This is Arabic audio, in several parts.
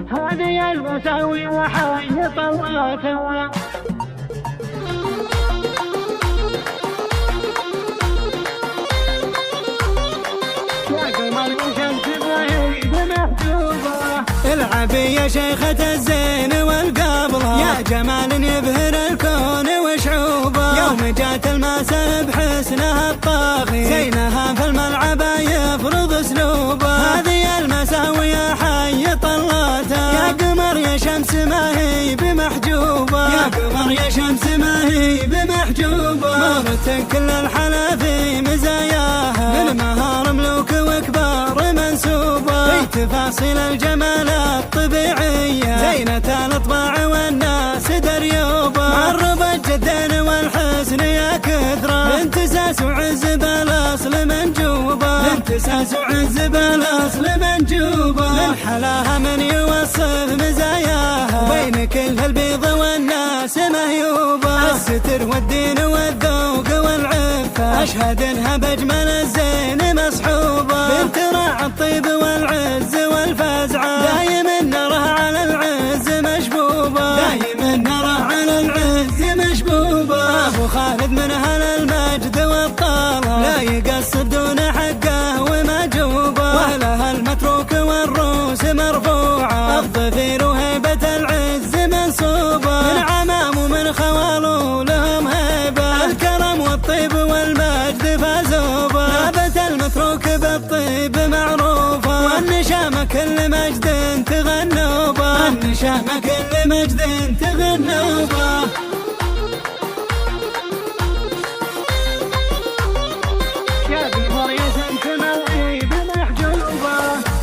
هذه المساوي وحي طلعتها. العبي يا شيخة الزين والقابلة، يا جمال يبهر الكون وشعوبه. يوم جات الماسة بحسنها الطاغي، زينها في الملعب يفرض اسلوبه. هذه المساوي حي طلاتها، يا قمر يا شمس ما هي بمحجوبه. يا قمر يا شمس ما هي بمحجوبه. مرت كل الحلا في مزاياها، من مهار ملوك وكبار منسوبه. في تفاصيل الجمال الطبيعية، زينة الأطباع والناس دريوبة. معربة جدا والحسن يا كثرة، بنت ساس وعز بالاصل منجوبة. بنت ساس وعز بالاصل منجوبة. من حلاها من يوصف مزاياها، بين كل البيض والناس مهيوبة. الستر والدين والذوق والعفة، أشهد انها بأجمل الزين مصحوبة. بنت راعي الطيب والعز والفزعة، دايما نراها على العز مشبوبة. دايما نراها على العز مشبوبة. أبو خالد من أهل المجد والطلب، لا يقصر دون حقه ومجوبة. وأهلها المتروك والروس مرفوعة، الظفير وهيبة العز منصوبة. من عمام ومن خوال لهم هيبة، الكرم والطيب والمجد فازوبة. نابت المتروك بالطيب معروفة، والنشامة كل مجد تغنوبة. النشامة كل مجد تغنوبة.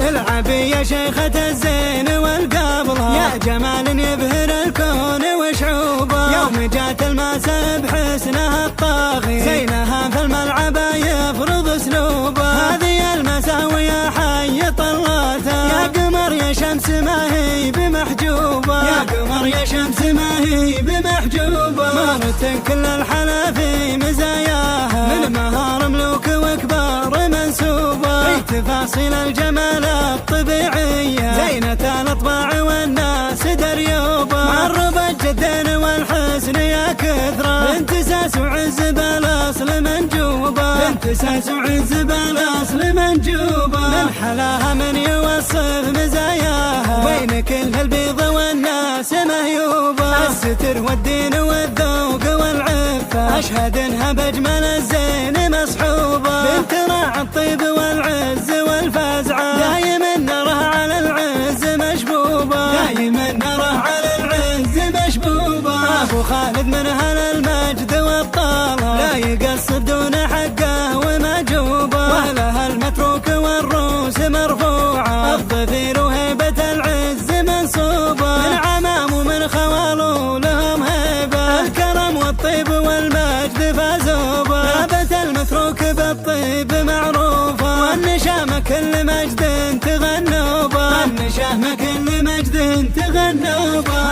العبي يا شيخة الزين والقابلة، يا جمال يبهر الكون وشعوبه. يوم جات الماسة بحسنها الطاغي، زينها في الملعب يفرض اسلوبه. هذه المساوي حي طلاتها، يا قمر يا شمس ما هي بمحجوبة. يا قمر يا شمس ما هي بمحجوبة. مرت كل الحلا في مزاياها، من مهار ملوك وكبار منسوبة. في تفاصيل الجمال الطبيعية، زينة الأطباع والناس دريوبة. معربة جدا والحسن يا كثرة، بنت ساس وعز بالاصل منجوبة. بنت ساس وعز بالاصل منجوبة. من حلاها من يوصف مزاياها، بين كل البيض والناس مهيوبة. الستر والدين والذوق والعفة، أشهد انها بأجمل الزين مصحوبة. بنت راعي الطيب والعز والفزعة، دايما نراها على العز مشبوبة. دايما نراها على العز مشبوبة. أبو خالد من أهل المجد والطلب، لا يقصر دون حقه ومجوبة. وأهلها المتروك والروس مرفوعة، الظفير وهيبة العز منصوبة. من عمام ومن خوال لهم هيبة، الكرم والطيب والمجد فازوبة. نابت المتروك بالطيب معروفة، والنشامة كل مجد تغنوبة. النشامة كل مجد تغنوبة.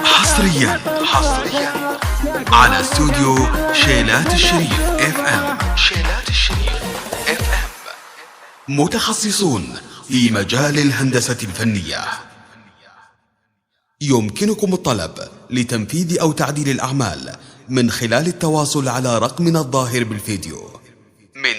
حصريا على استوديو شيلات الشريف اف ام. شيلات الشريف اف ام، متخصصون في مجال الهندسة الفنية. يمكنكم الطلب لتنفيذ أو تعديل الأعمال من خلال التواصل على رقمنا الظاهر بالفيديو.